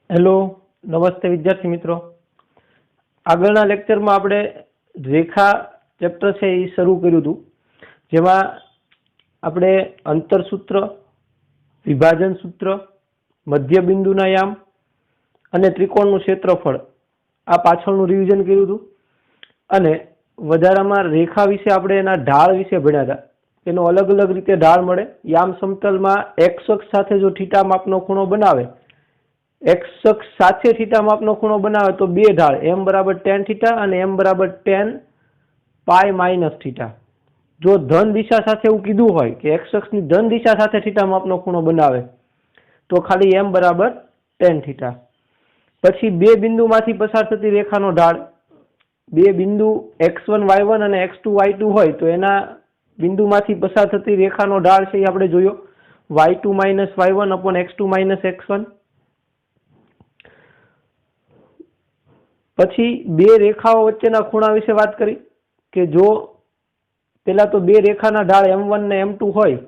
Hello, નમસ્તે વિદ્યાર્થી મિત્રો. આગળના લેક્ચરમાં આપણે રેખા ચેપ્ટર છે એ શરૂ કર્યું હતું, જેમાં આપણે અંતરસૂત્ર, વિભાજન સૂત્ર, મધ્યબિંદુના યામ અને ત્રિકોણનું ક્ષેત્રફળ આ પાછળનું રિવિઝન કર્યું હતું. અને વધારામાં રેખા વિશે આપણે એના ઢાળ વિશે ભણ્યા હતા. એનો અલગ અલગ રીતે ઢાળ મળે. યામ સમતલમાં એક્સ અક્ષ સાથે જો થીટા માપનો ખૂણો બનાવે, એક્સ અક્ષ સાથે થીટા માપનો ખૂણો બનાવે તો બે ઢાળ એમ બરાબર ટેન થીટા અને એમ બરાબર ટેન પાઈ માઇનસ થીટા. જો ધન દિશા સાથે એવું કીધું હોય કે એક્સ અક્ષની ધન દિશા સાથે થીટા માપનો ખૂણો બનાવે તો ખાલી એમ બરાબર ટેન થીટા. પછી બે બિંદુમાંથી પસાર થતી રેખાનો ઢાળ, બે બિંદુ x1 y1 અને x2 y2 હોય તો એના બિંદુમાંથી પસાર થતી રેખાનો ઢાળ છે એ આપણે જોયો, y2 minus y1 upon x2 minus x1. પછી બે રેખાઓ વચ્ચેના ખૂણા વિશે વાત કરી કે જો પેલા તો બે રેખાના ઢાળ m1 ને m2 હોય,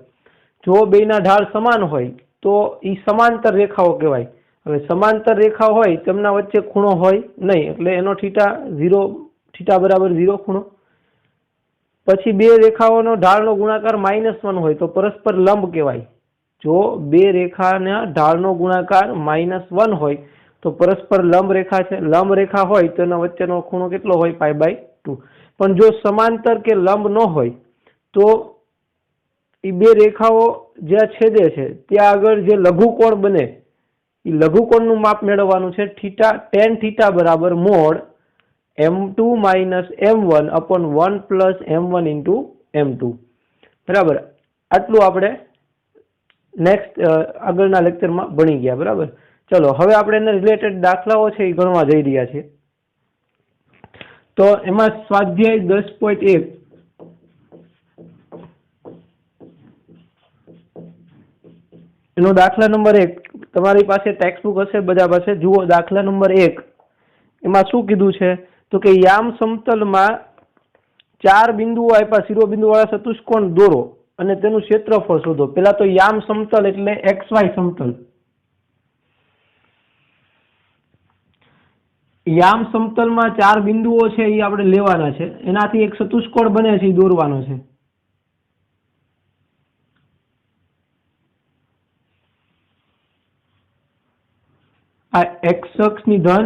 જો બેના ઢાળ સમાન હોય તો એ સમાંતર રેખાઓ કહેવાય. હવે સમાંતર રેખા હોય તેમના વચ્ચે ખૂણો હોય નહીં, એટલે એનો થીટા 0, થીટા બરાબર 0 ખૂણો. પછી બે રેખાઓનો ઢાળનો ગુણાકાર -1 હોય તો પરસ્પર લંબ કહેવાય. જો બે રેખાના ઢાળનો ગુણાકાર -1 હોય તો પરસ્પર લંબ રેખા છે. લંબ રેખા હોય તો એના વચ્ચેનો ખૂણો કેટલો હોય? π/2. પણ જો સમાંતર કે લંબ ન હોય તો એ બે રેખાઓ જ્યાં છેદે છે ત્યાં આગળ જે લઘુકોણ બને એ લઘુકોણનું માપ મેળવવાનું છે. થીટા ટેન થીટા બરાબર mode m2 minus m1 upon 1 plus m1 into m2. બરાબર, આટલું આપણે નેક્સ્ટ આગળના લેક્ચરમાં ભણી ગયા. બરાબર, ચલો હવે આપણે એના રિલેટેડ દાખલાઓ છે એ ગણવા જઈ રહ્યા છીએ. તો એમાં સ્વાધ્યાય 10.1 એનો દાખલા નંબર 1 તમારી પાસે ટેક્સ્ટબુક હશે બધા પાસે. જુઓ દાખલા નંબર 1 એમાં શું કીધું છે તો કે યામ સમતલમાં 4 બિંદુઓ આપ્યા, શિરોબિંદુ વાળા ચતુષ્કોણ દોરો અને તેનું ક્ષેત્રફળ શોધો. પેલા તો યામ સમતલ એટલે XY સમતલ. યામ સમતલમાં 4 બિંદુઓ છે એ આપણે લેવાના છે, એનાથી એક ચતુષ્કોણ બને છે એ દોરવાનો છે. આ એક્સ અક્ષની ધન,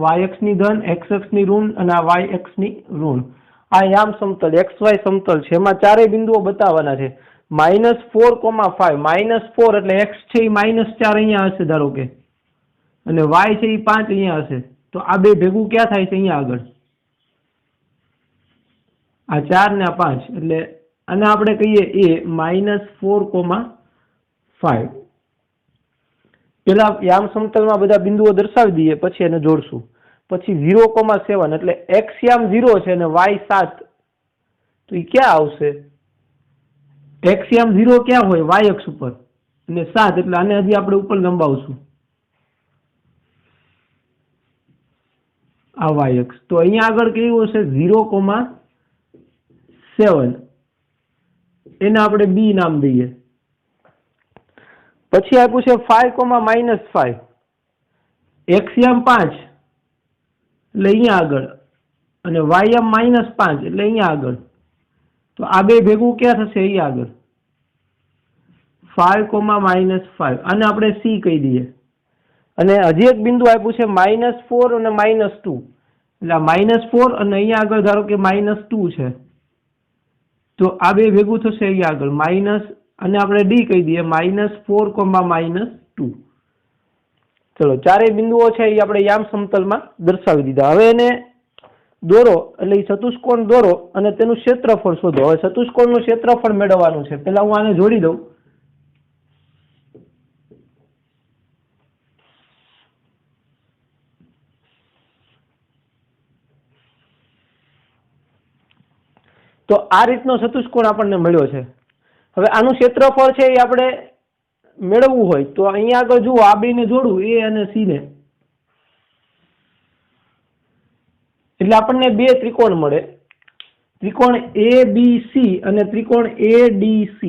વાય અક્ષની ધન, એક્સ અક્ષની ઋણ અને આ વાય અક્ષની ઋણ. આ યામ સમતલ XY સમતલ છે. એમાં ચારેય બિંદુઓ બતાવવાના છે. -4,5 -4 એટલે એક્સ છે એ -4 અહીંયા હશે ધારો કે, અને વાય છે એ 5 અહીંયા હશે. તો આ બે ભેગું ક્યાં થાય છે? અહીંયા આગળ. આ 4 ને આ 5 એટલે આને આપણે કહીએ a -4,5. પેલા યામ સમતલમાં બધા બિંદુઓ દર્શાવી દઈએ પછી એને જોડશું. પછી 0,7 એટલે x યામ 0 છે અને y 7, તો એ ક્યાં આવશે? x યામ 0 ક્યાં હોય? y અક્ષ ઉપર, અને 7 એટલે આને હજી આપણે ઉપર લંબાવશું આ y અક્ષ. તો અહીંયા આગળ કેવું હશે? 0,7. એને આપણે b નામ દઈએ. પછી આપ્યું છે 5,-5, x યામ 5 એટલે અહીંયા આગળ અને y યામ -5 એટલે અહીંયા આગળ. તો આ બે ભેગું ક્યાં થશે? અહીંયા આગળ 5,-5. આને આપણે c કહી દઈએ. અને હજી એક બિંદુ આપ્યું છે -4 અને -2 એટલે -4 અને અહીંયા આગળ ધારો કે -2 છે, તો આ બે ભેગું થશે અહીંયા આગળ માઇનસ, અને આપણે ડી કહી દઈએ -4,-2. ચલો, ચારેય બિંદુઓ છે એ આપણે યામ સમતલમાં દર્શાવી દીધા. હવે એને દોરો એટલે ચતુષ્કોણ દોરો અને તેનું ક્ષેત્રફળ શોધો. હવે ચતુષ્કોણનું ક્ષેત્રફળ મેળવવાનું છે. પેલા હું આને જોડી દઉં. તો આ રીતનો ચતુષ્કોણ આપણને મળ્યો છે. હવે આનું ક્ષેત્રફળ છે એ આપણે મેળવવું હોય તો અહીંયા આગળ જુઓ, આ બેને જોડવું, એ અને સી ને, એટલે આપણને બે ત્રિકોણ મળે, ત્રિકોણ ABC અને ત્રિકોણ ADC.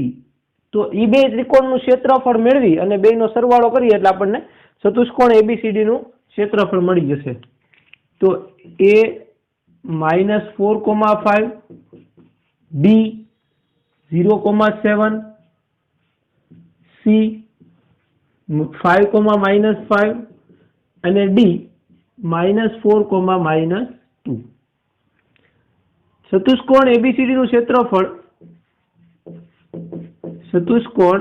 તો એ બે ત્રિકોણનું ક્ષેત્રફળ મેળવી અને બેનો સરવાળો કરીએ એટલે આપણને ચતુષ્કોણ ABCD નું ક્ષેત્રફળ મળી જશે. તો A -4,5, B 0,7, C 5,-5 અને D -4,-2. ચતુષ્કોણ ABCD નું ક્ષેત્રફળ ચતુષ્કોણ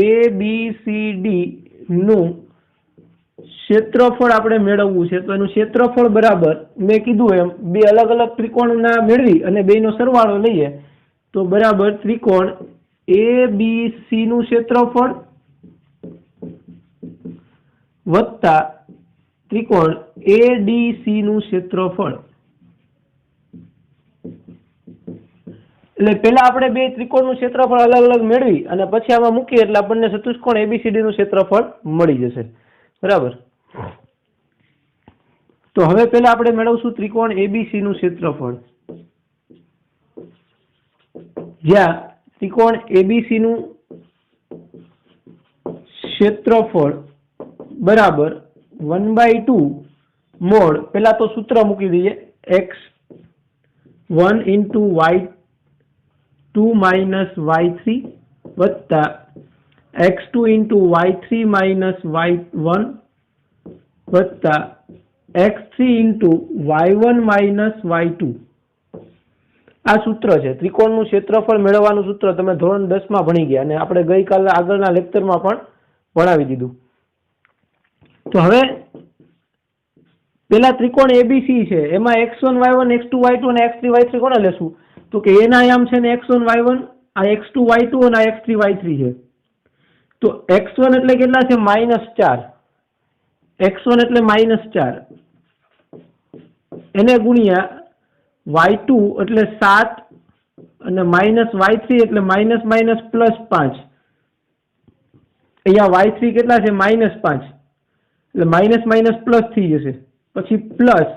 ABCD નું ક્ષેત્રફળ આપણે મેળવવું છે. તો એનું ક્ષેત્રફળ બરાબર મેં કીધું એમ બે અલગ અલગ ત્રિકોણના મેળવી અને બેનો સરવાળો લઈએ તો બરાબર ત્રિકોણ ABC નું ક્ષેત્રફળ વત્તા ત્રિકોણ ADC નું ક્ષેત્રફળ. એટલે પહેલા આપણે બે ત્રિકોણનું ક્ષેત્રફળ અલગ અલગ મેળવી અને પછી આમાં મૂકીએ એટલે આપણને ચતુષ્કોણ ABCD નું ક્ષેત્રફળ મળી જશે. બરાબર. તો હવે પહેલા આપણે મેળવશું ત્રિકોણ ABC નું ક્ષેત્રફળ, જ્યાં ત્રિકોણ ABC નું ક્ષેત્રફળ બરાબર 1/2 મોડ, પહેલા તો સૂત્ર મૂકી દઈએ, x1 × y2 - y3 વત્તા x2 × y3 - y1 વત્તા x3 × y1 - y2. આ સૂત્ર છે ત્રિકોણનું ક્ષેત્રફળ મેળવવાનું સૂત્ર. તમે ધોરણ 10 માં ભણી ગયા અને આપણે ગઈકાલે આગળના લેક્ચરમાં પણ ભણાવી દીધું. તો હવે પેલા ત્રિકોણ ABC છે એમાં x1 y1 x2 y2 અને x3 y3 કોને લેશું? તો કે એના આયામ છે ને x1 y1, આ x2 y2 અને આ x3 y3 છે. તો x1 એટલે કેટલા છે? -4. x1 એટલે -4 એને ગુણ્યા y2 એટલે 7 અને -y3 એટલે -5. અહીંયા y3 કેટલા છે? -5 એટલે માઇનસ પ્લસ થઈ જશે. પછી પ્લસ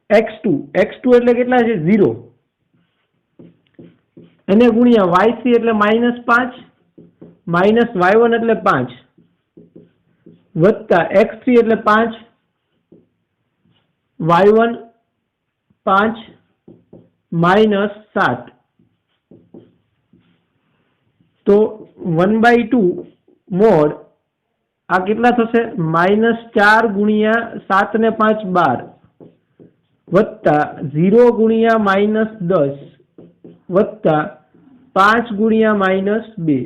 x2 એટલે કેટલા છે? 0 એને ગુણ્યા y3 એટલે -5 -y1 એટલે 5 વત્તા x3 એટલે 5 y1 5 -7. તો 1/2 મોડ આ કેટલા થશે? -4 × 7 ને 5 12 વત્તા 0 × -10 વત્તા 5 × -2.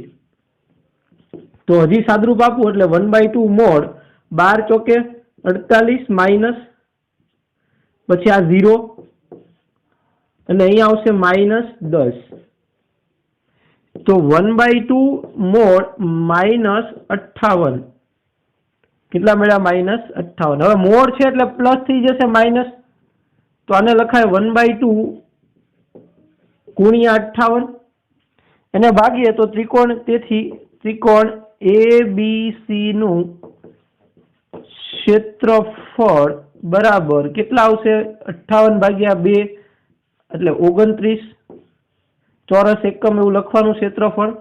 તો હજી સાદરૂપ આપવું એટલે 1/2 મોડ 12 ચોકે 48 માઇનસ પછી આ 0 અને અહીંયા આવશે -10. તો 1/2 મોડ -58 કેટલા મળ્યા? -58. હવે મોડ છે એટલે પ્લસ થઈ જશે માઇનસ, તો આને લખાય 1/2 × 58 એને ભાગીએ તો ત્રિકોણ, તેથી ત્રિકોણ ABC નું ક્ષેત્રફળ બરાબર કેટલા આવશે? 58/2 એટલે 29 ચોરસ એકમ એવું લખવાનું ક્ષેત્રફળ.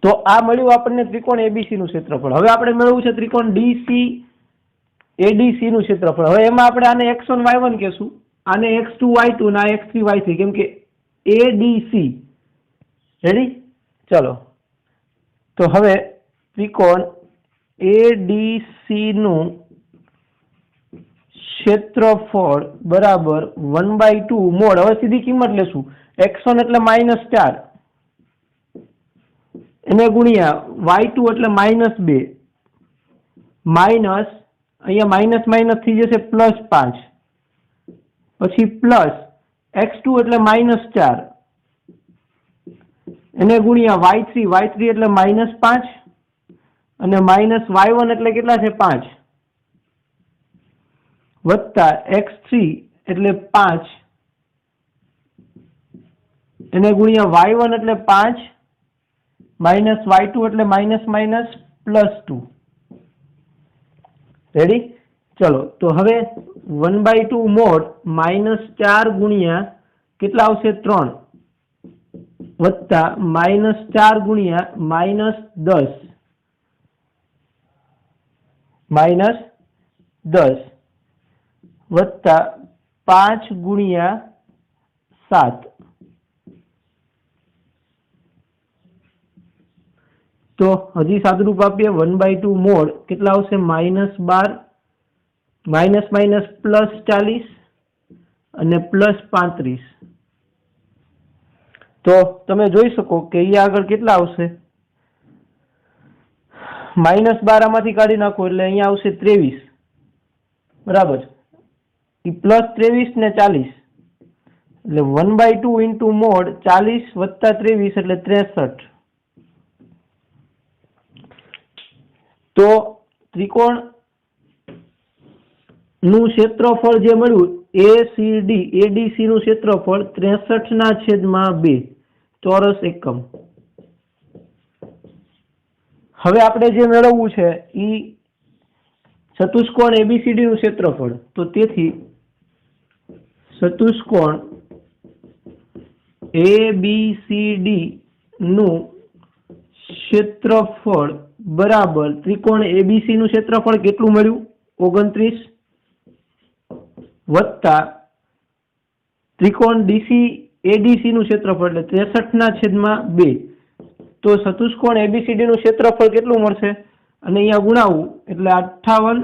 તો આ મળ્યું આપણને ત્રિકોણ ABC નું ક્ષેત્રફળ. હવે આપણે મેળવવું છે ત્રિકોણ ADC નું ક્ષેત્રફળ. હવે એમાં આપણે આને x1 y1 કહેશું, આને x2 y2 અને આ x3 y3, કેમ કે ADC. રેડી? ચલો, તો હવે ત્રિકોણ ADC નું ક્ષેત્રફળ બરાબર 1/2 મોડ. હવે સીધી કિંમત લેશું, x1 એટલે -4 એને ગુણ્યા y2 એટલે -2 માઇનસ અહીંયા માઇનસ થઈ જશે +5 પછી પ્લસ x2 એટલે -4 એને ગુણ્યા y3 એટલે -5 અને -y1 એટલે કેટલા છે? 5 વત્તા x3 એટલે 5 એને ગુણ્યા y1 એટલે 5 -y2 એટલે -2. રેડી? ચલો, તો હવે 1/2 મોડ -4 ગુણ્યા કેટલા આવશે? 3 વત્તા -4 ગુણ્યા -10 -10 વત્તા 5 ગુણ્યા 7 તો હજી સાદુરૂપ આપીએ 1/2 મોડ કેટલા આવશે -12 માઇનસ માઇનસ +40 અને +35 તો તમે જોઈ શકો કે અહીંયા આગળ કેટલા આવશે -12 આમાંથી કાઢી નાખો એટલે અહીંયા આવશે 23 બરાબર એ +23 ને 40 એટલે 1/2 ઇન્ટુ મોડ 40 વત્તા 23 એટલે 63 તો ત્રિકોણ નું ક્ષેત્રફળ જે મળ્યું ADC નું ક્ષેત્રફળ 63/2 ચોરસ એકમ. હવે આપણે જે મેળવવું છે એ ચતુષ્કોણ ABCD નું ક્ષેત્રફળ તો તેથી ચતુષ્કોણ ABCD નું ક્ષેત્રફળ બરાબર ત્રિકોણ ABC નું ક્ષેત્રફળ કેટલું મળ્યું 29 વત્તા ત્રિકોણ ADC નું ક્ષેત્રફળ એટલે 63/2 તો ચતુષ્કોણ ABCD નું ક્ષેત્રફળ કેટલું મળશે અને અહીંયા ગુણાવું એટલે 58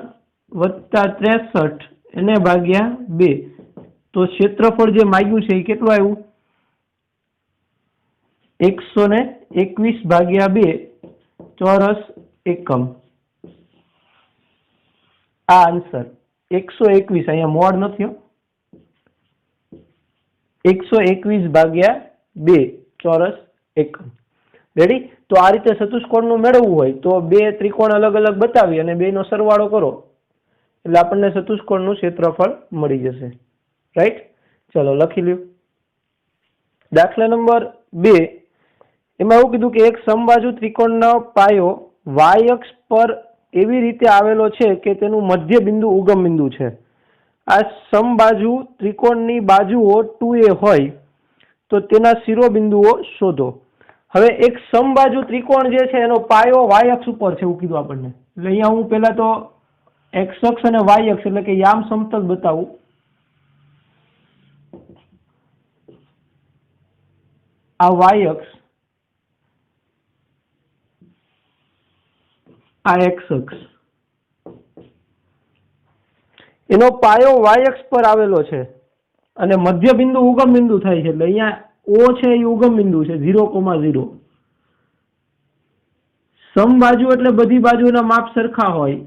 વત્તા 63 એને ભાગ્યા 2 તો ક્ષેત્રફળ જે માંગ્યું છે એ કેટલું આવ્યું 121/2 ચોરસ એકમ. આ આન્સર 121 અહીંયા મોડ નથી 121/2 ચોરસ એકમ. રેડી? તો આ રીતે ચતુષ્કોણનું મેળવવું હોય તો બે ત્રિકોણ અલગ અલગ બતાવી અને બેનો સરવાળો કરો એટલે આપણને ચતુષ્કોણનું ક્ષેત્રફળ મળી જશે. રાઈટ? ચલો લખી લ્યો. દાખલા નંબર 2 એમાં એવું કીધું કે એક સમબાજુ ત્રિકોણનો પાયો y અક્ષ પર એવી રીતે આવેલો છે કે તેનું મધ્ય બિંદુ ઉગમ બિંદુ છે. આ સમબાજુ ત્રિકોણની બાજુઓ 2a હોય તો તેના શિરોબિંદુઓ શોધો. હવે એક સમબાજુ ત્રિકોણ જે છે એનો પાયો y અક્ષ ઉપર છે એવું કીધું આપણને. એટલે અહીંયા હું પહેલા તો x અક્ષ અને y અક્ષ એટલે કે યામ સમતલ બતાવું. આ y અક્ષ આ x અક્ષ એનો પાયો y અક્ષ પર આવેલો છે અને મધ્ય બિંદુ ઉગમ બિંદુ થાય છે એટલે અહીંયા O છે એ ઉગમ બિંદુ છે 0,0. સમબાજુ એટલે બધી બાજુના માપ સરખા હોય.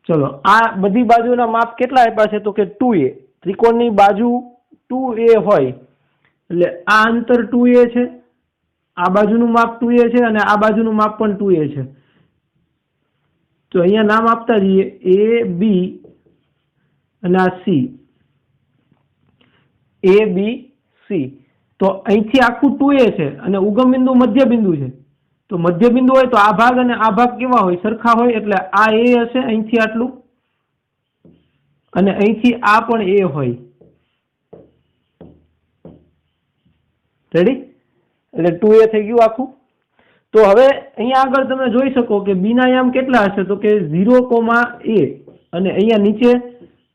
ચલો આ બધી બાજુના માપ કેટલા આપ્યા છે તો કે 2a. ત્રિકોણની બાજુ 2a હોય એટલે આ અંતર 2a છે, આ બાજુનું માપ 2a છે અને આ બાજુનું માપ પણ 2a છે. તો અહીંયા નામ આપતા જઈએ A B અને આ C A B C. તો અહીંથી આખું 2a છે અને ઉગમ બિંદુ મધ્ય બિંદુ છે તો મધ્ય બિંદુ હોય તો આ ભાગ અને આ ભાગ કેવા હોય સરખા હોય એટલે આ A હશે અહીંથી આટલું અને અહીંથી આ પણ A હોય. રેડી? એટલે 2a થઈ ગયું આખું. તો હવે અહીંયા આગળ તમે જોઈ શકો કે b ના યામ કેટલા હશે તો કે 0,a અને અહીંયા નીચે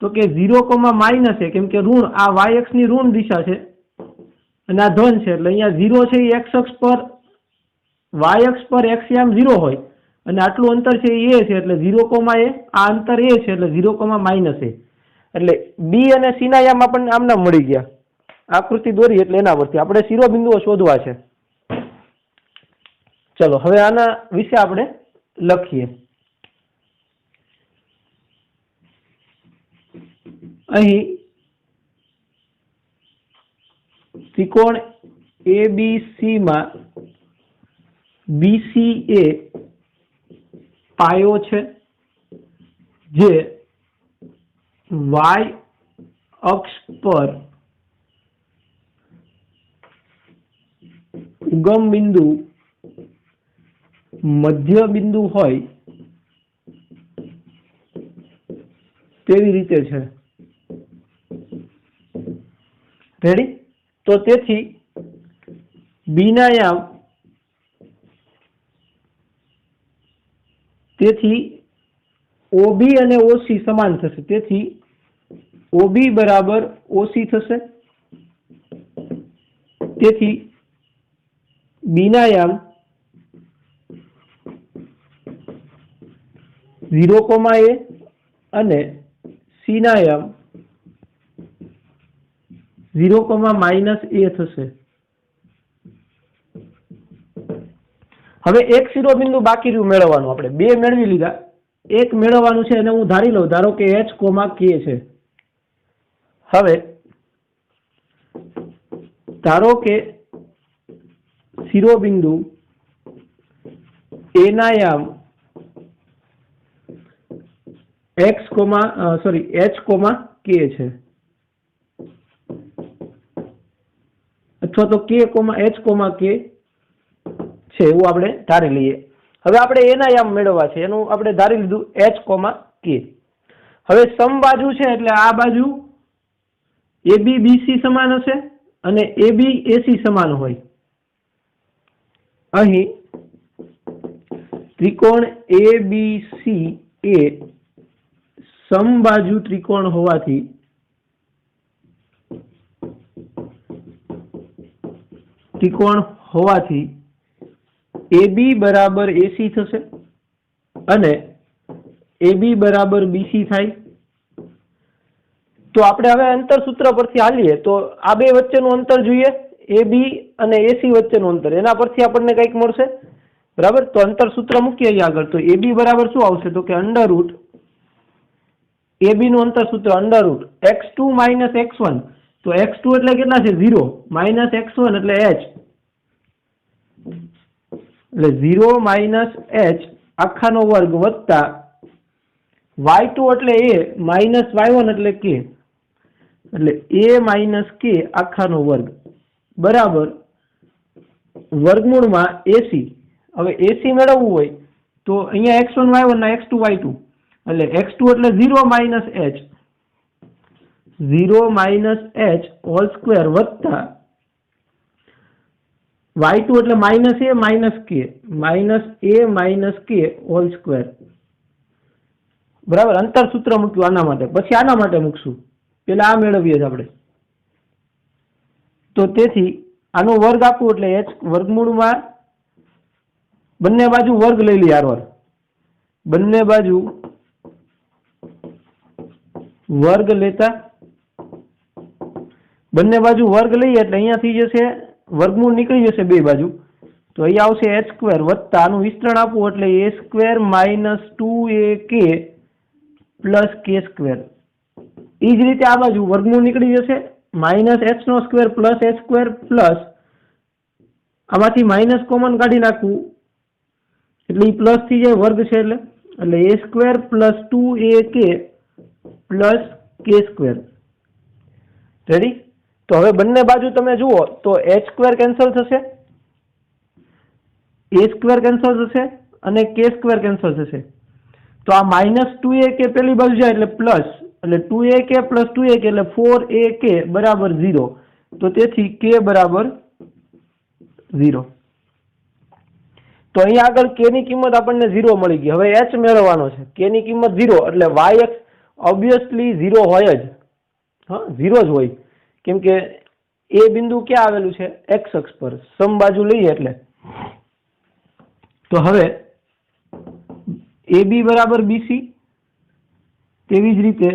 તો કે 0,-a કેમ કે ઋણ આ y અક્ષની ઋણ દિશા છે અને આ ધન છે એટલે અહીંયા 0 છે એ x અક્ષ પર y અક્ષ પર x યામ 0 હોય અને આટલું અંતર છે એ છે એટલે 0,a આ અંતર a છે એટલે 0,-a એટલે b અને c ના યામ આપણને આમના મળી ગયા. આકૃતિ દોરી એટલે એના પરથી આપણે શિરોબિંદુઓ શોધવા છે. ચલો હવે આના વિશે આપણે લખીએ. અહીં ત્રિકોણ ABC માં BC એ પાયો છે જે y અક્ષ પર ઉગમ બિંદુ મધ્ય બિંદુ હોય તેવી રીતે છે. રેડી? તો તેથી બીના યામ તેથી OB અને OC સમાન થશે. તેથી OB બરાબર OC થશે. તેથી બીના યામ 0,a અને C ના યામ 0,-a થશે. હવે એક શિરોબિંદુ બાકી રહ્યું મેળવવાનું. આપણે બે મેળવી લીધા, એક મેળવવાનું છે. એને હું ધારી લઉં, ધારો કે H, K છે. હવે ધારો કે શિરોબિંદુ A ના યામ H, K છે, અથવા તો K, H, K છે એવું આપણે ધારી લઈએ. હવે આપણે એના યામ મેળવવા છે, એનું આપણે ધારી લીધું H, K. હવે સમબાજુ છે એટલે આ બાજુ AB BC સમાન હશે અને AB AC સમાન હોય. અહીં ત્રિકોણ ABC એ સમબાજુ ત્રિકોણ હોવાથી AB બરાબર AC થશે અને AB બરાબર BC થાય. તો આપણે હવે અંતર સૂત્ર પરથી હાલીએ તો આ બે વચ્ચેનું અંતર જોઈએ, AB અને AC વચ્ચેનું અંતર, એના પરથી આપણને કંઈક મળશે. બરાબર? તો અંતર સૂત્ર મૂકીએ અહીંયા આગળ. તો AB બરાબર શું આવશે? તો કે અંડરરૂટ AB નું અંતર સૂત્ર અંડરરૂટ x2 - x1. તો x2 એટલે કેટલા છે? 0 - x1 એટલે h, એટલે 0 - h આખાનો વર્ગ વત્તા y2 એટલે a માઇનસ y1 એટલે k, એટલે a - k આખાનો વર્ગ બરાબર વર્ગમૂળમાં AC. હવે AC મેળવવું હોય તો અહીંયા x1 y1 ના x2 y2, એટલે x2 એટલે 0 - h, 0 - h હોલ સ્ક્વેર વત્તા y2 એટલે -a - k હોલ સ્ક્વેર. બરાબર? અંતર સૂત્ર મૂક્યું આના માટે, પછી આના માટે મૂકશું. પેલા આ મેળવીએ છીએ આપણે. તો તેથી આનો વર્ગ આપવું એટલે h વર્ગમૂળમાં બંને બાજુ વર્ગ લઈ લઈએ. આરવાર બંને બાજુ વર્ગ લેતા બંને બાજુ વર્ગ લઈએ એટલે અહીંયા થઈ જશે વર્ગમૂળ નીકળી જશે બે બાજુ. તો અહીંયા આવશે h² વત્તા આનું વિસ્તરણ આપવું એટલે a² - 2ak પ્લસ k². એ જ રીતે આ બાજુ વર્ગમૂળ નીકળી જશે -h² પ્લસ h² પ્લસ આમાંથી માઇનસ કોમન કાઢી નાખવું એટલે એ પ્લસ થઈ જાય, વર્ગ છે એટલે a² plus 2ak plus k². Ready? તો હવે બંને બાજુ તમે જુઓ તો h² કેન્સલ થશે, a² કેન્સલ થશે અને k² કેન્સલ થશે. તો આ -2ak પેલી બાજુ જાય એટલે પ્લસ, એટલે 2ak પ્લસ 2ak એટલે 4ak બરાબર 0. તો તેથી k બરાબર 0. તો અહીંયા આગળ k ની કિંમત આપણને 0 મળી ગઈ. હવે h મેળવવાનો છે. k ની કિંમત 0 એટલે y અક્ષ ઓબ્વિયસલી 0 હોય જ. હા, 0 જ હોય, કેમ કે એ બિંદુ ક્યાં આવેલું છે? x અક્ષ પર. સમબાજુ લઈએ એટલે. તો હવે AB બરાબર BC, તેવી જ રીતે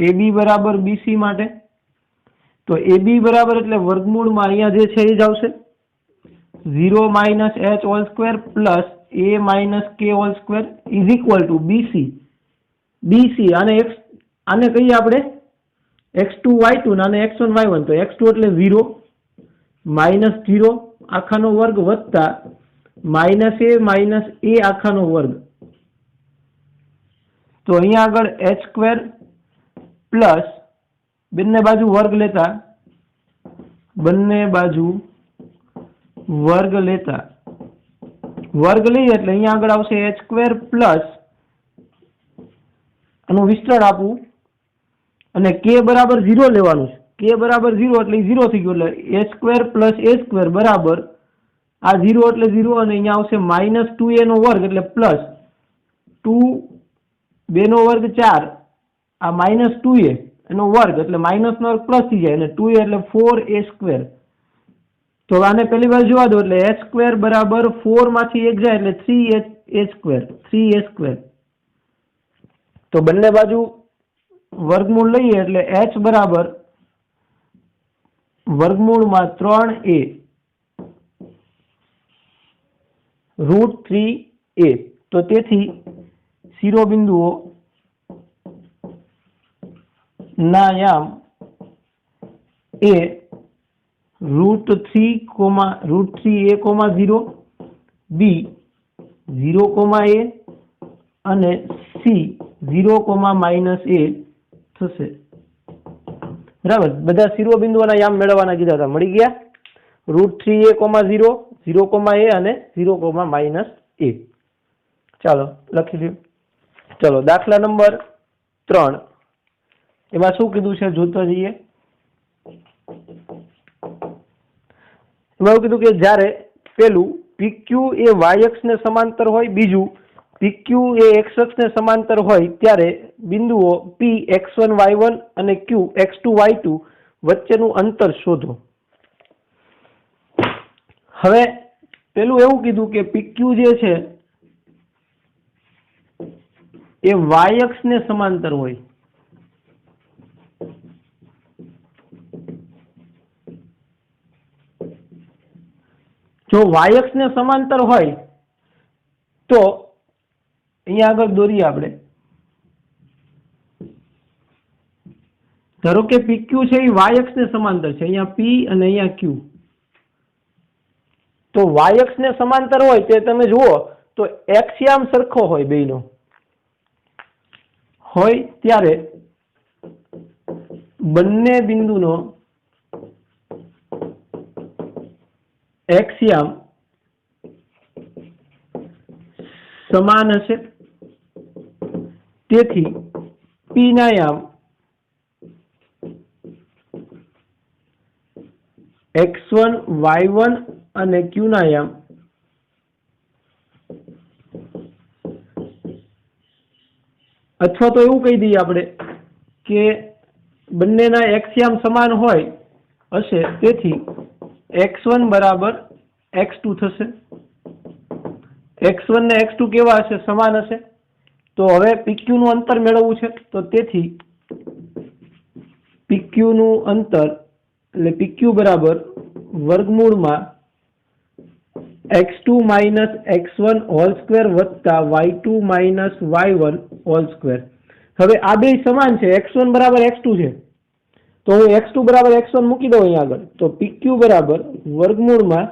AB બરાબર BC માટે તો AB બરાબર એટલે વર્ગમૂળમાં અહીંયા જે છે એ જ આવશે 0 - h whole square plus a - k whole square is equal to BC. આને કહીએ આપણે x2 y2 અને x1 y1. તો x2 એટલે 0 -0 આખાનો વર્ગ વત્તા -a આખાનો વર્ગ. તો અહીંયા આગળ h² પ્લસ બંને બાજુ વર્ગ લેતા બંને બાજુ વર્ગ લેતા વર્ગ લઈએ એટલે અહીંયા આગળ આવશે h સ્ક્વેર પ્લસ આનું વિસ્તરણ આપવું અને k બરાબર 0 લેવાનું છે. k બરાબર 0 એટલે 0 થઈ ગયું એટલે h square plus a square બરાબર આ 0 એટલે 0 અને અહીંયા આવશે માઇનસ 2a નો વર્ગ એટલે પ્લસ 2 2 નો વર્ગ 4 આ માઇનસ 2a એનો વર્ગ એટલે માઇનસ નો વર્ગ પ્લસ થઈ જાય અને 2a એટલે 4a સ્ક્વેર. તો આને પહેલી વાર જોવા દો એટલે h સ્ક્વેર બરાબર 4 માંથી 1 જાય એટલે 3a સ્ક્વેર. તો બંને બાજુ વર્ગમૂળ લઈએ એટલે h બરાબર વર્ગમૂળમાં 3a √3a. તો તેથી શિરોબિંદુઓ ના યામ a √3a, 0 b 0, a અને c 0, -a થશે. બરાબર. બધા શિરોબિંદુઓના યામ મેળવવાના કીધા હતા, મળી ગયા. √3a, 0, 0, a અને 0, -a. ચાલો લખી દો. ચલો દાખલા નંબર 3 એમાં શું કીધું છે જોતા જઈએ. એમાં એવું કીધું કે જ્યારે પેલું PQ એ y અક્ષ ને સમાંતર હોય, બીજું PQ એ x અક્ષ ને સમાંતર હોય ત્યારે બિંદુઓ P x1 y1 અને Q x2 y2 વચ્ચેનું અંતર શોધો. હવે પેલું એવું કીધું કે PQ જે છે એ y અક્ષ ને સમાંતર હોય. જો y અક્ષ ને સમાંતર હોય તો અહીંયા આગળ દોરીએ આપણે. ધારો કે PQ છે એ y અક્ષ ને સમાંતર છે, અહીંયા P અને અહીંયા Q. તો y અક્ષ ને સમાંતર હોય તે તમે જુઓ તો x યામ સરખો હોય બેયનો હોય ત્યારે બંને બિંદુનો x યામ સમાન હશે. તેથી P ના યામ x1 y1 અને Q ના યામ અથવા તો એવું કહી દઈએ આપણે કે બંનેના x યામ સમાન હોય હશે, તેથી x1 બરાબર x2 થશે. x1 ને x2 કેવા હશે? સમાન હશે. તો હવે PQ નું અંતર મેળવવું છે, તો તેથી PQ નું અંતર એટલે PQ બરાબર વર્ગમૂળમાં x2 - x1 હોલ સ્ક્વેર વત્તા y2 - y1 હોલ સ્ક્વેર. હવે આ બે સમાન છે, x1 બરાબર x2 છે, તો હું x2 બરાબર x1 મૂકી દઉં અહીંયા આગળ. તો PQ બરાબર વર્ગમૂળમાં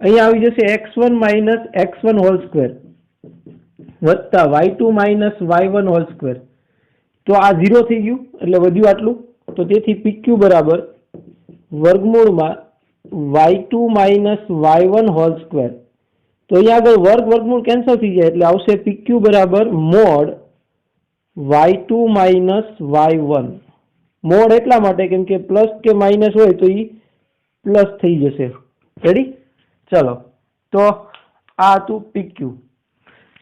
અહીંયા આવી જશે x1 - x1 હોલ સ્ક્વેર વત્તા y2 - y1 હોલ સ્ક્વેર. તો આ 0 થઈ ગયું એટલે વધ્યું આટલું. તો તેથી PQ બરાબર વર્ગમૂળમાં y2 - y1 હોલ સ્ક્વેર. તો અહીંયા આગળ વર્ગમૂળ કેન્સલ થઈ જાય એટલે આવશે PQ બરાબર મોડ y2 - y1. મોડ એટલા માટે કેમ કે પ્લસ કે માઇનસ હોય તો એ પ્લસ થઈ જશે. રેડી? ચલો, તો આ હતું PQ.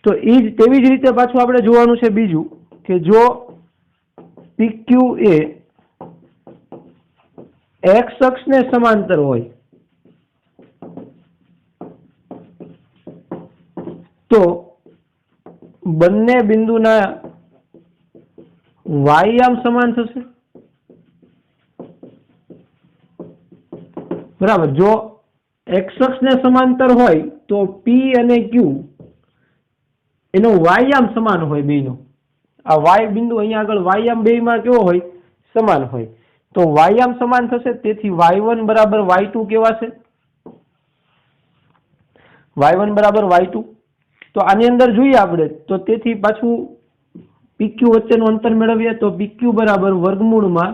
તો તેવી જ રીતે પાછું આપણે જોવાનું છે બીજું કે જો PQ એ x અક્ષ ને સમાંતર હોય તો બંને બિંદુના y યામ સમાન થશે. બરાબર. જો x અક્ષ ને સમાંતર હોય તો P અને Q એનો y યામ સમાન હોય બેયનો. આ y બિંદુ અહીંયા આગળ y યામ બેયમાં કેવો હોય? સમાન હોય. તો y યામ સમાન થશે, તેથી y1 બરાબર y2 કેવા છે? y1 બરાબર y2. તો આની અંદર જોઈએ આપણે તો તેથી પાછું PQ વચ્ચેનું અંતર મેળવીએ તો PQ બરાબર વર્ગમૂળમાં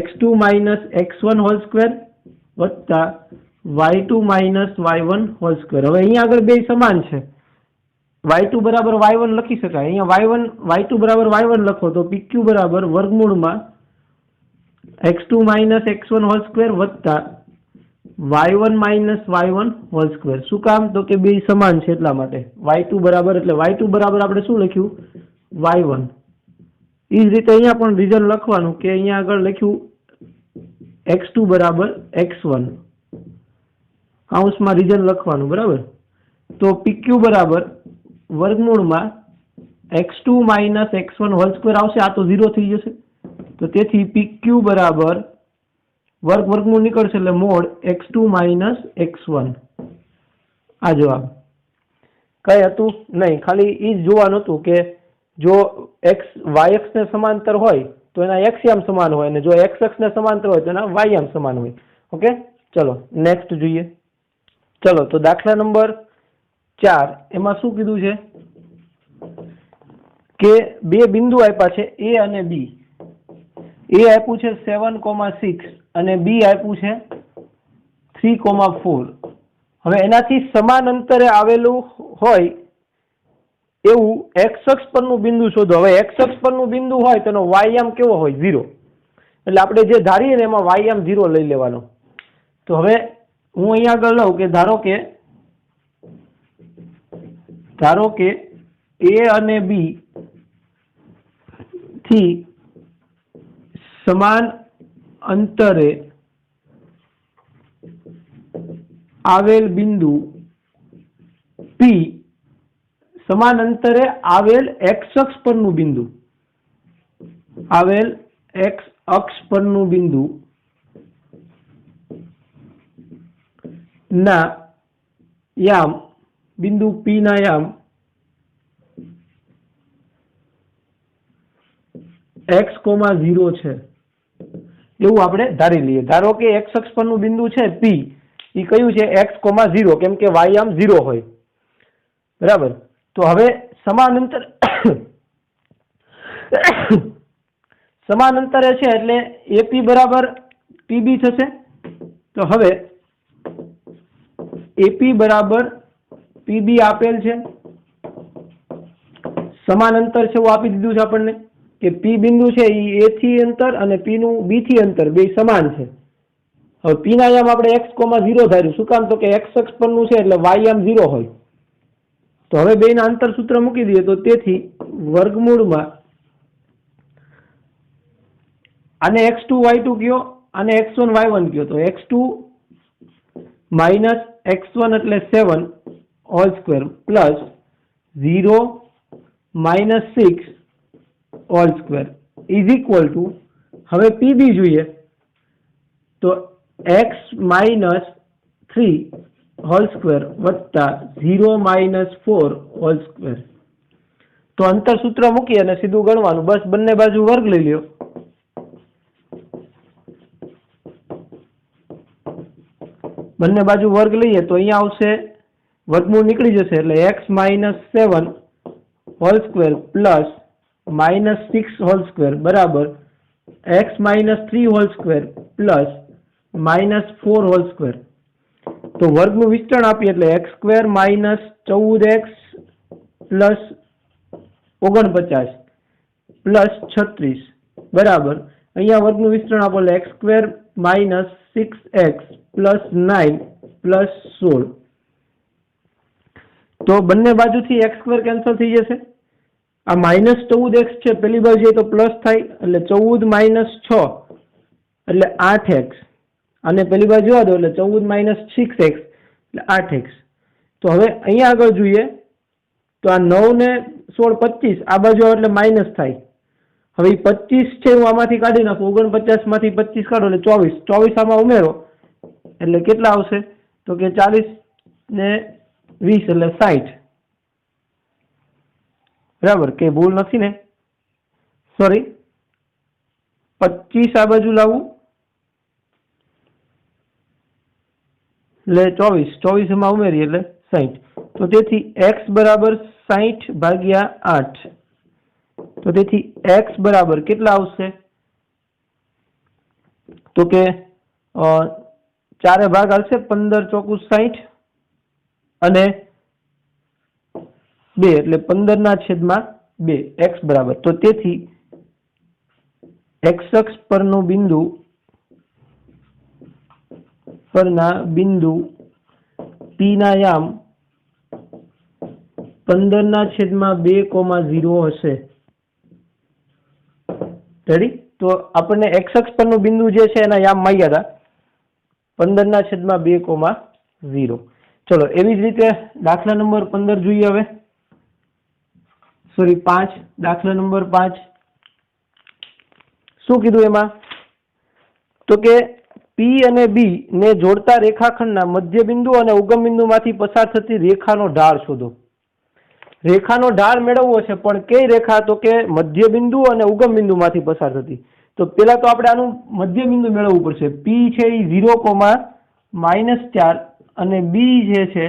x2 - x1 હોલ સ્ક્વેર વત્તા y2 minus y1 whole square. હવે અહીંયા આગળ બે સમાન છે, y2 બરાબર y1 લખી શકાય. અહીંયા y2 બરાબર y1 લખો તો pq બરાબર વર્ગમૂળમાં x2 minus x1 whole square વત્તા y1 minus y1 whole square. શું કામ? તો કે બે સમાન છે એટલા માટે. y2 બરાબર એટલે y2 બરાબર આપણે શું લખ્યું? y1. એ જ રીતે અહીંયા પણ રીઝન લખવાનું કે અહીંયા આગળ લખ્યું x2 બરાબર x1, કૌંસમાં રીઝન લખવાનું, બરાબર. તો pq બરાબર વર્ગમૂળમાં x2 minus x1 whole square આવશે. આ તો 0 થઈ જશે. તો તેથી pq બરાબર વર્ગમૂળ નીકળશે એટલે મોડ x2 માઇનસ x1. આ જવાબ. કઈ હતું નહીં, ખાલી એ જ જોવાનું હતું કે જો y અક્ષ ને સમાંતર હોય તો એના x યામ સમાન હોય, અને જો x અક્ષ ને સમાંતર હોય તો એના y યામ સમાન હોય. ઓકે, ચલો નેક્સ્ટ જોઈએ. ચલો તો દાખલા નંબર 4, એમાં શું કીધું છે કે બે બિંદુ આપ્યા છે a અને b. a આપ્યું છે 7,6 અને b આપ્યું છે 3,4. હવે એનાથી સમાન અંતરે આવેલું હોય એવું x અક્ષ પરનું બિંદુ શોધો. હવે x અક્ષ પરનું બિંદુ હોય તેનો y યામ કેવો હોય? 0. એટલે આપણે જે ધારીએ ને એમાં y યામ 0 લઈ લેવાનો. તો હવે હું અહીંયા આગળ લઉં કે ધારો કે a અને b થી સમાન અંતરે આવેલ બિંદુ p સમાન અંતરે આવેલ x અક્ષ પરનું બિંદુ, આવેલ x અક્ષ પરનું બિંદુ ના યામ, બિંદુ p ના યામ x, 0 છે એવું આપણે ધારી લઈએ. ધારો કે x અક્ષ પરનું બિંદુ છે p, એ કયું છે? x, 0, કેમ કે y યામ 0 હોય, બરાબર. તો હવે સમાન અંતરે છે એટલે AP બરાબર PB થશે. તો હવે AP બરાબર PB આપેલ છે, સમાન અંતર છે એવું આપી દીધું છે આપણને કે P બિંદુ છે એ A થી અંતર અને P નું B થી અંતર બે સમાન છે. હવે P ના યામ આપણે x, 0 ધાર્યું. શું કામ? તો કે x અક્ષ પરનું છે એટલે y યામ 0 હોય. તો હવે બેના અંતર સૂત્ર મૂકી દઈએ તો તેથી વર્ગમૂળમાં આને x2 y2 કયો અને x1 y1 કયો. તો x2 માઇનસ x1 એટલે 7 whole square plus 0 minus 6 whole square is equal to, હવે PB જોઈએ તો x માઇનસ 3 હોલ સ્ક્વેર વત્તા 0 માઇનસ 4 હોલ સ્ક્વેર. તો અંતર સૂત્ર મૂકી અને સીધું ગણવાનું. બસ બંને બાજુ વર્ગ લઈ લ્યો. બંને બાજુ વર્ગ લઈએ તો અહીંયા આવશે વર્ગમૂળ નીકળી જશે એટલે x minus 7 whole square plus minus 6 whole square બરાબર x minus 3 whole square plus minus 4 whole square. તો વર્ગનું વિસ્તરણ આપીએ એટલે x square minus 14x plus 49 plus 36 બરાબર અહીંયા વર્ગનું વિસ્તરણ આપો એટલે x square minus 6x plus 9 plus 16. તો બંને બાજુથી x સ્ક્વેર કેન્સલ થઈ જશે. આ માઇનસ 14x છે પેલી બાજુ તો પ્લસ થાય એટલે 14 માઇનસ 6 એટલે 8x, અને પેલી બાજુ જોવા દો એટલે 14 માઇનસ 6x એટલે 8x. તો હવે અહીંયા આગળ જોઈએ તો આ 9 ને 16 25 આ બાજુ આવે એટલે માઇનસ થાય. હવે 25 છે હું આમાંથી કાઢી નાખું, 49 માંથી 25 કાઢો એટલે 24 આમાં ઉમેરો એટલે કેટલા આવશે? તો કે 40 ને 20 એટલે 60. બરાબર, કે ભૂલ નથી ને? સોરી, 25 આ બાજુ લાવવું એટલે 24 એમાં ઉમેરીએ એટલે 60. તો તેથી x બરાબર 60 ભાગ્યા 8. તો તેથી x બરાબર કેટલા આવશે? તો કે 4 ભાગ આવશે 15 ચોકુ 60 અને 2 એટલે 15/2 x બરાબર। તો તેથી x અક્ષ પરનું બિંદુ P ના યામ 15/2,0 હશે। રેડી? તો આપણને x અક્ષ પરનું બિંદુ જે છે એના યામ માંગ્યા હતા 15/2,0। ચલો એવી જ રીતે દાખલા નંબર 15 જોઈએ હવે, સોરી 5, દાખલા નંબર 5 શું કીધું એમાં? તો કે P અને B ને જોડતા રેખાખંડના મધ્ય બિંદુ અને ઉગમ બિંદુમાંથી પસાર થતી રેખાનો ઢાળ શોધો। રેખાનો ઢાળ મેળવવો છે, પણ કઈ રેખા? તો કે મધ્ય બિંદુ અને ઉગમ બિંદુમાંથી પસાર થતી। તો પેલા તો આપણે આનું મધ્ય બિંદુ મેળવવું પડશે। P છે એ 0,-4 અને B જે છે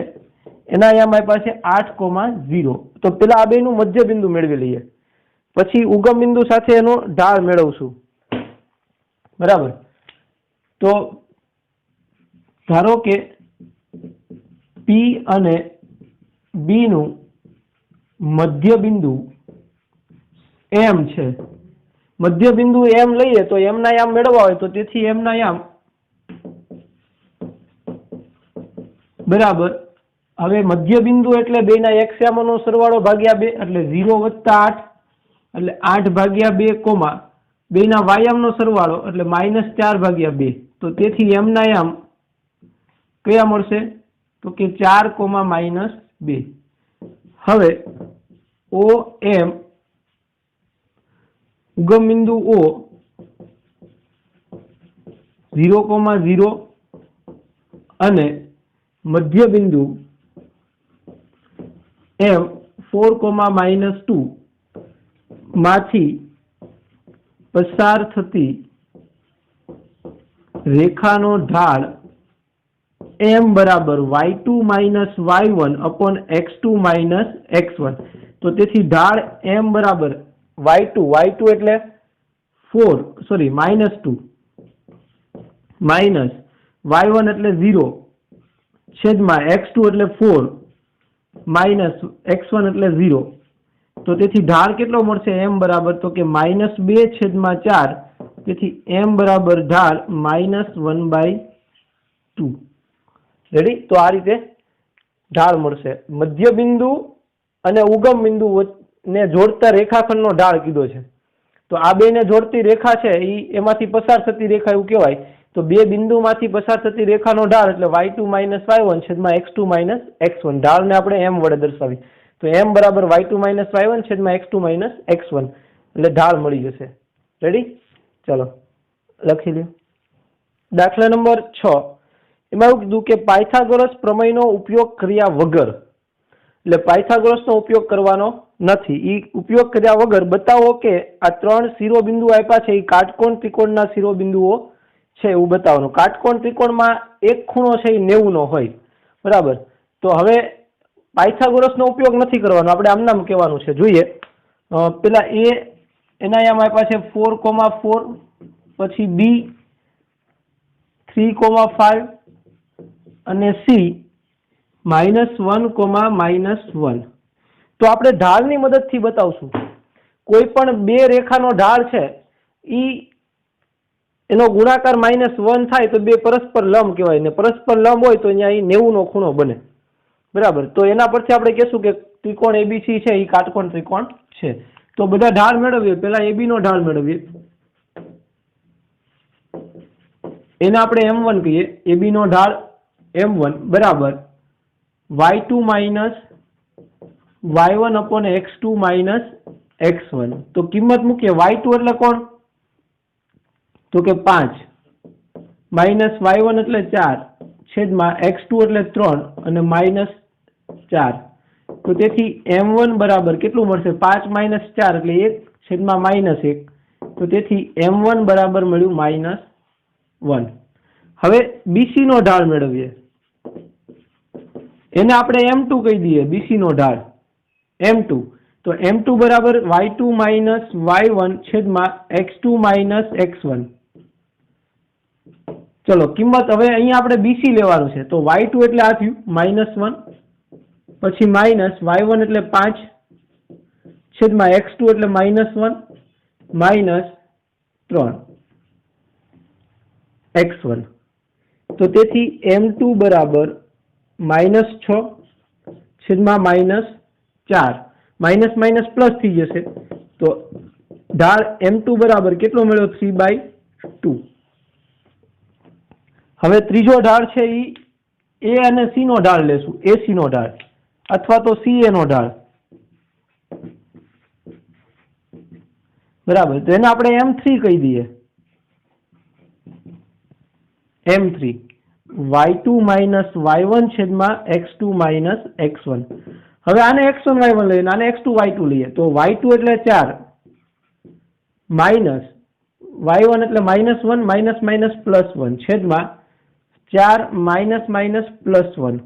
એના યામ આપ્યા છે 8,0। તો પેલા આ બેનું મધ્ય બિંદુ મેળવી લઈએ, પછી ઉગમ બિંદુ સાથે એનો ઢાળ મેળવશું। બરાબર? તો ધારો કે P અને B નું મધ્ય બિંદુ M છે। મધ્ય બિંદુ M લઈએ તો M ના યામ મેળવવા હોય તો તેથી M ના યામ બરાબર। હવે મધ્ય બિંદુ એટલે બેના x યામોનો સરવાળો ભાગ્યા 2 એટલે 0 + 8 એટલે 8/2, બેના y યામનો સરવાળો એટલે -4/2। તો તેથી m ના યામ કયા મળશે? તો કે 4,-2। હવે OM ઉગમ બિંદુ O 0,0 અને મધ્ય બિંદુ M 4,-2 માંથી પસાર થતી રેખાનો ઢાળ M બરાબર y2 - y1/x2 - x1। તો તેથી ઢાળ M બરાબર y2 એટલે 4 સોરી -2 માઇનસ y1 એટલે 0 છેદમાં x2 એટલે 4 માઇનસ x1 એટલે 0। તો તેથી ઢાળ કેટલો મળશે? M બરાબર તો કે -2/4। તેથી M બરાબર ઢાળ -1/2। રેડી? તો આ રીતે ઢાળ મળશે। મધ્ય બિંદુ અને ઉગમ બિંદુ ને જોડતા રેખાખંડનો ઢાળ કીધો છે। તો આ બે ને જોડતી રેખા છે એમાંથી પસાર થતી રેખા એવું કહેવાય। તો બે બિંદુમાંથી પસાર થતી રેખાનો ઢાળ એટલે y2 - y1 છેદમાં x2 - x1। ઢાળને આપણે m વડે દર્શાવી તો m બરાબર y2 - y1 છેદમાં x2 - x1 એટલે ઢાળ મળી જશે। રેડી? ચલો લખી લ્યો। દાખલા નંબર 6 એમાં એવું કીધું કે પાયથાગોરસ પ્રમેયનો ઉપયોગ કર્યા વગર, એટલે પાયથાગોરસનો ઉપયોગ કરવાનો નથી, એ ઉપયોગ કર્યા વગર બતાવો કે આ 3 શિરોબિંદુ આપ્યા છે એ કાટકોણ ત્રિકોણના શિરોબિંદુઓ છે એવું બતાવવાનું। કાટકોણ ત્રિકોણમાં એક ખૂણો છે એ 90 નો હોય। બરાબર? તો હવે પાયથાગોરસનો ઉપયોગ નથી કરવાનો, આપણે આમ નામ કહેવાનું છે। જોઈએ પેલા A એના યામ આપ્યા છે 4,4, પછી B 3,5 અને C -1,-1। તો આપણે ઢાળની મદદથી બતાવશું। કોઈ પણ બે રેખાનો ઢાળ છે એનો ગુણાકાર -1 થાય તો બે પરસ્પર લંબ કહેવાય, ને પરસ્પર લંબ હોય તો અહીંયા 90 નો ખૂણો બને। બરાબર? તો એના પરથી આપણે કહેશું કે ત્રિકોણ ABC છે એ કાટકોણ ત્રિકોણ છે। તો બધા ઢાળ મેળવીએ। પેલા AB નો ઢાળ મેળવીએ, એને આપણે M1 કહીએ। AB નો ઢાળ M1 બરાબર y2 - y1/x2 - x1। તો કિંમત મૂકીએ। y2 એટલે કોણ? તો કે 5 માઇનસ y1 એટલે 4 છેદમાં x2 એટલે 3 અને -4। તો તેથી M1 બરાબર કેટલું મળશે? 5 - 4 એટલે 1 છેદમાં -1। તો તેથી M1 બરાબર મળ્યું -1। હવે BC નો ઢાળ મેળવીએ, એને આપણે M2 કહી દઈએ। BC નો ઢાળ M2 તો M2 બરાબર y2 - y1 છેદમાં x2 - x1। ચલો કિંમત હવે અહીંયા આપણે BC લેવાનું છે, તો y2 એટલે આ થયું -1, પછી માઇનસ y1 એટલે 5 છેદમાં x2 એટલે -1 માઇનસ 3 x1, તો તેથી m2 બરાબર -6 છેદમાં -4, માઇનસ માઇનસ પ્લસ થઈ જશે, તો ઢાળ m2 બરાબર કેટલો મળ્યો? 3/2. હવે ત્રીજો ઢાળ છે એ A અને C નો ઢાળ લેશું, AC નો ઢાળ અથવા તો CA નો ઢાળ, બરાબર. તો એને આપણે m3 કહી દઈએ, m3 y2 માઇનસ y1 છેદમાં x2 માઇનસ x1. હવે આને x1 y1 લઈએ, આને x2 y2 લઈએ, તો y2 એટલે 4 માઇનસ y1 એટલે -1 માઇનસ માઇનસ +1 છેદમાં 4 માઇનસ માઇનસ +1,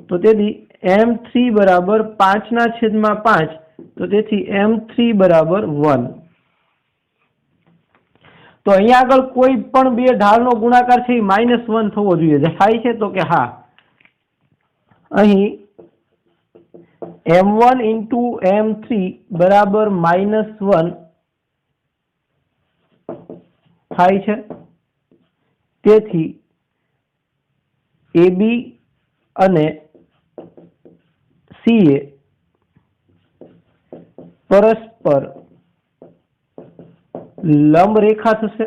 તો તેથી m3 બરાબર 5/5, તો તેથી m3 બરાબર 1. તો અહીંયા આગળ કોઈ પણ બે ઢાળનો ગુણાકાર છે એ -1 થવો જોઈએ. થાય છે તો કે હા, અહીં m1 into m3 બરાબર -1 થાય છે, તેથી AB અને CA પરસ્પર લંબ રેખા થશે.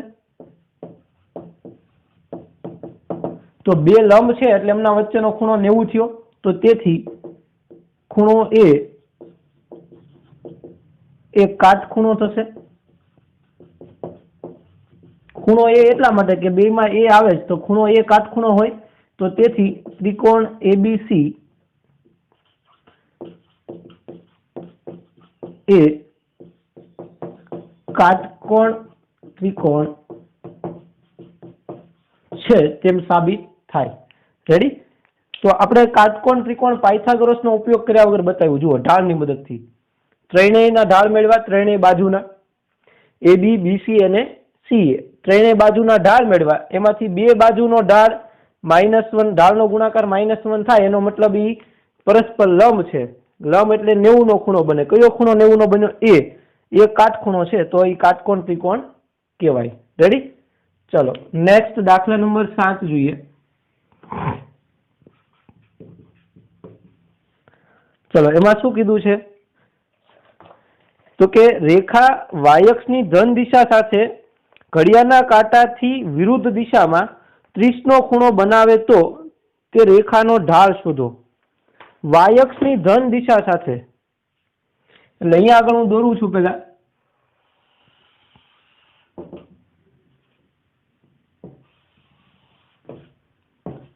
તો બે લંબ છે એટલે એમના વચ્ચેનો ખૂણો 90 થયો, તો તેથી ખૂણો A એ કાટખૂણો થશે. ખૂણો A એટલા માટે કે બેમાં A આવે તો ખૂણો A કાટખૂણો હોય, તો તેથી ત્રિકોણ ABC એ કાટકોણ ત્રિકોણ છે તેમ સાબિત થાય. રેડી? તો આપણે કાટકોણ ત્રિકોણ પાયથાગોરસનો ઉપયોગ કર્યા વગર બતાવ્યું. જુઓ, ઢાળની મદદથી ત્રણેયના ઢાળ મેળવ્યા, ત્રણેય બાજુના AB, BC અને CA ત્રણેય બાજુના ઢાળ મેળવ્યા. એમાંથી બે બાજુનો ઢાળ -1, ઢાળનો ગુણાકાર -1 થાય, એનો મતલબ એ પરસ્પર લંબ છે. લંબ એટલે 90 નો ખૂણો બને. કયો ખૂણો 90 નો બન્યો? એ કાટખૂણો છે, તો એ કાટકોણ ત્રિકોણ કહેવાય. રેડી? ચલો નેક્સ્ટ દાખલા નંબર 7 જોઈએ. ચલો એમાં શું કીધું છે? તો કે રેખા y અક્ષની ધન દિશા સાથે ઘડિયાળના કાંટાથી વિરુદ્ધ દિશામાં 30 નો ખૂણો બનાવે તો તે રેખાનો ઢાળ શોધો. y અક્ષની ધન દિશા સાથે, એટલે અહીંયા આગળ હું દોરું છું. પેલા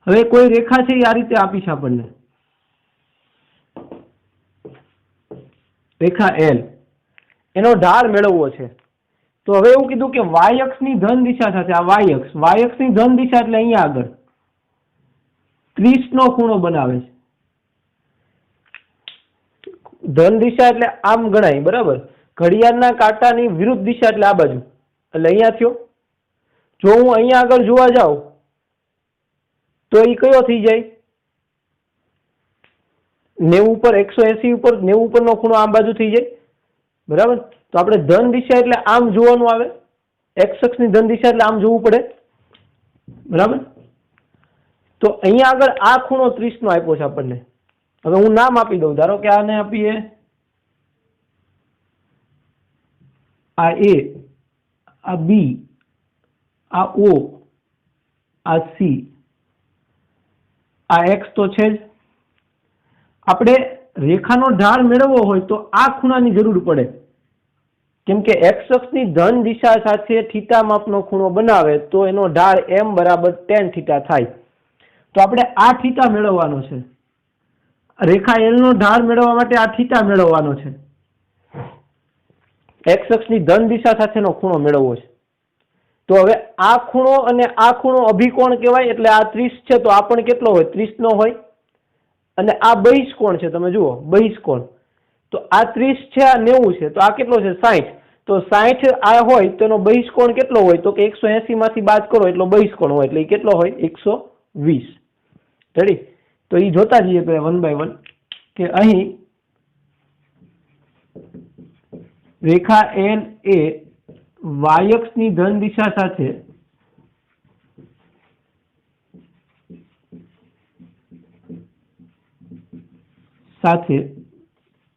હવે કોઈ રેખા છે એ આ રીતે આપી છે આપણને, રેખા L, એનો ઢાળ મેળવવો છે. તો હવે એવું કીધું કે y અક્ષની ધન દિશા સાથે, આ y અક્ષની ધન દિશા એટલે અહીંયા આગળ 30 નો ખૂણો બનાવે છે. ધન દિશા એટલે આમ ગણાય, બરાબર. ઘડિયાળના કાંટાની વિરુદ્ધ દિશા એટલે આ બાજુ, એટલે અહીંયા થયો. જો હું અહીંયા આગળ જોવા જાઉં તો એ કયો થઈ જાય? 90 ઉપર, 180 ઉપર, 90 ઉપરનો ખૂણો આમ બાજુ થઈ જાય, બરાબર. તો આપણે ધન દિશા એટલે આમ જોવાનું આવે, x અક્ષની ધન દિશા એટલે આમ જોવું પડે, બરાબર. તો અહીંયા આગળ આ ખૂણો 30 નો આપ્યો છે આપણને. હવે હું નામ આપી દઉં. ધારો કે આને આપીએ આ A, આ B, આ O, આ C, આ X તો છે જ. આપણે રેખાનો ઢાળ મેળવવો હોય તો આ ખૂણાની જરૂર પડે, કેમ કે x અક્ષની ધન દિશા સાથે થીટા માપનો ખૂણો બનાવે તો એનો ઢાળ m બરાબર tan થીટા થાય. તો આપણે આ થીટા મેળવવાનો છે. રેખા L નો ઢાળ મેળવવા માટે આ થીટા મેળવવાનો છે. x અક્ષની ધન દિશા સાથેનો ખૂણો મેળવવો છે. તો હવે આ ખૂણો અને આ ખૂણો અભિકોણ કહેવાય. એટલે આ 30 છે તો આ પણ કેટલો હોય? 30 નો હોય. અને આ બહિષ્કોણ છે, તમે જુઓ બહિષ્કોણ. તો આ 30 છે, આ 90 છે, તો આ કેટલો છે? 60. તો 60 આ હોય તો એનો બહિષ્કોણ કેટલો હોય? તો કે 180 માંથી બાદ કરો એટલો બહિષ્કોણ હોય, એટલે એ કેટલો હોય? 120. રેડી? તો એ જોતા જઈએ પેલા 1 by 1 કે અહીં રેખા એન એ y અક્ષની ધન દિશા સાથે સાથે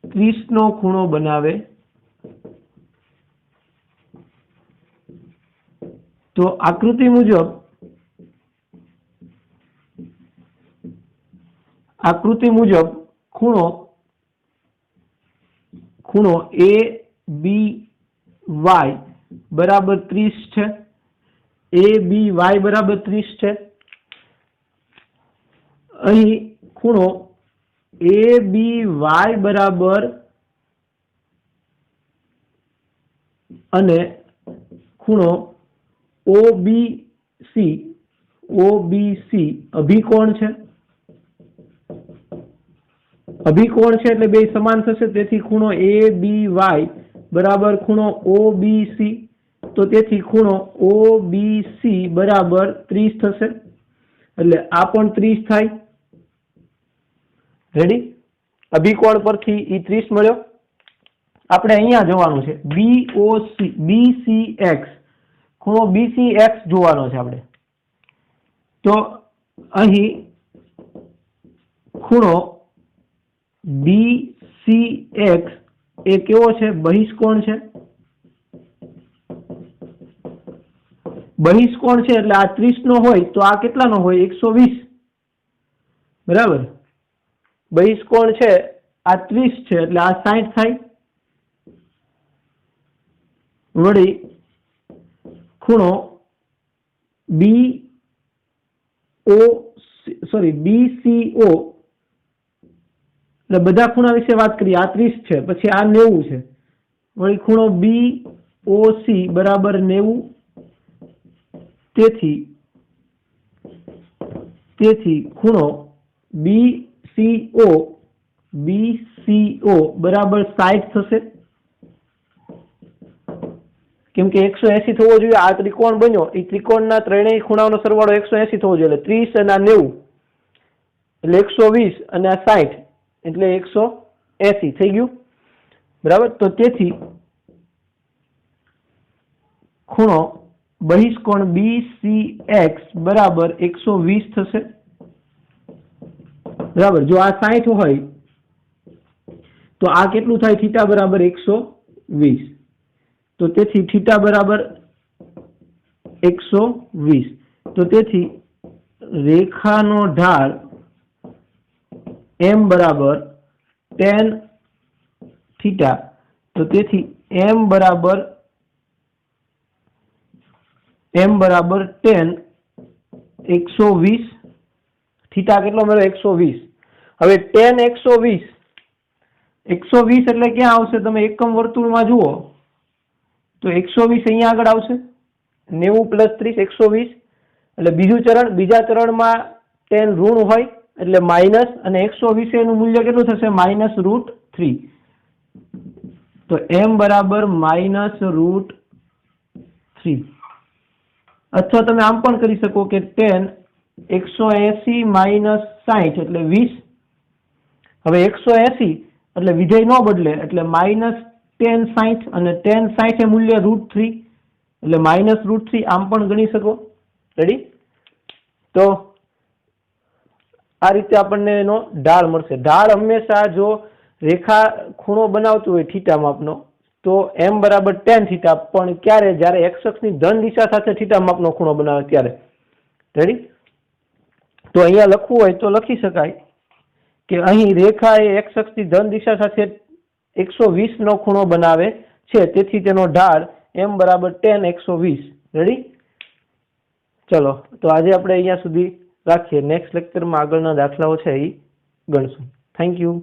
30 નો ખૂણો બનાવે તો આકૃતિ મુજબ ખૂણો એ બી વાય બરાબર 30 છે. એ બી વાય બરાબર 30 છે. અહીં ખૂણો એ બી વાય બરાબર અને ખૂણો ઓબીસી અભિકોણ છે. અભિકોણ છે એટલે બે સમાન થશે, તેથી ખૂણો એ બી વાય બરાબર ખૂણો ઓબીસી, તો તેથી ખૂણો ઓબીસી બરાબર 30 થશે, એટલે આ પણ 30 થાય. રેડી? અભિકોણ પરથી ઈ 30 મળ્યો. આપણે અહીંયા જોવાનું છે બીસીએક્સ, ખૂણો બીસીએક્સ જોવાનો છે આપણે. તો અહીં ખૂણો બીસીએક્સ એ કેવો છે? બહિષ્કોણ છે. બહિષ્કોણ છે એટલે આ 30 નો હોય તો આ કેટલાનો હોય? 120. બરાબર? બહિષ્કોણ છે આ 30 છે એટલે આ 60 થાય. વળી ખૂણો બીસીઓ, એટલે બધા ખૂણા વિશે વાત કરીએ. આ 30 છે, પછી આ 90 છે. વળી ખૂણો બીઓસી બરાબર 90, તેથી ખૂણો બીસીઓ બરાબર 60 થશે. કેમ કે 180 થવો જોઈએ. આ ત્રિકોણ બન્યો, એ ત્રિકોણના ત્રણેય ખૂણાઓનો સરવાળો 180 થવો જોઈએ. એટલે 30 અને આ 90 એટલે 120 અને આ 60 એટલે 180 થઈ ગયું. બરાબર? તો તેથી ખૂણો બહિષ્કોણ BCX બરાબર 120 થશે. બરાબર? જો આ 60 હોય તો આ કેટલું થાય? થીટા બરાબર 120. તો તેથી થીટા બરાબર 120. તો તેથી રેખાનો ઢાળ m બરાબર tan થીટા. તો તેથી m બરાબર tan 120. થીટા કેટલો મળ્યો? 120. હવે tan 120 એટલે ક્યાં આવશે? તમે એકમ વર્તુળમાં જુઓ તો 120 અહીંયા આગળ આવશે. 90 + 30 120. એટલે બીજું ચરણ, બીજા ચરણમાં tan ઋણ હોય એટલે માઇનસ, અને 120 એનું મૂલ્ય કેટલું થશે? -√3. તો m બરાબર -√3. અથવા તમે આમ પણ કરી શકો કે tan 180 - 60 એટલે 20. હવે 180 એટલે વિધેય ન બદલે એટલે -tan 60, અને tan 60 એ મૂલ્ય √3 એટલે -√3 આમ પણ ગણી શકો. રેડી? તો આ રીતે આપણને એનો ઢાળ મળશે. ઢાળ હંમેશા જો રેખા ખૂણો બનાવતું હોય થીટા માપનો તો m બરાબર tan થીટા, પણ ક્યારે? જ્યારે x અક્ષની ધન દિશા સાથે થીટા માપનો ખૂણો બનાવે ત્યારે. રેડી? તો અહીંયા લખવું હોય તો લખી શકાય કે અહીં રેખા એ x અક્ષની ધન દિશા સાથે 120 નો ખૂણો બનાવે છે, તેથી તેનો ઢાળ m બરાબર tan 120. રેડી? ચલો, તો આજે આપણે અહીંયા સુધી રાખીએ. નેક્સ્ટ લેક્ચરમાં આગળના દાખલાઓ છે એ ગણશું. Thank you.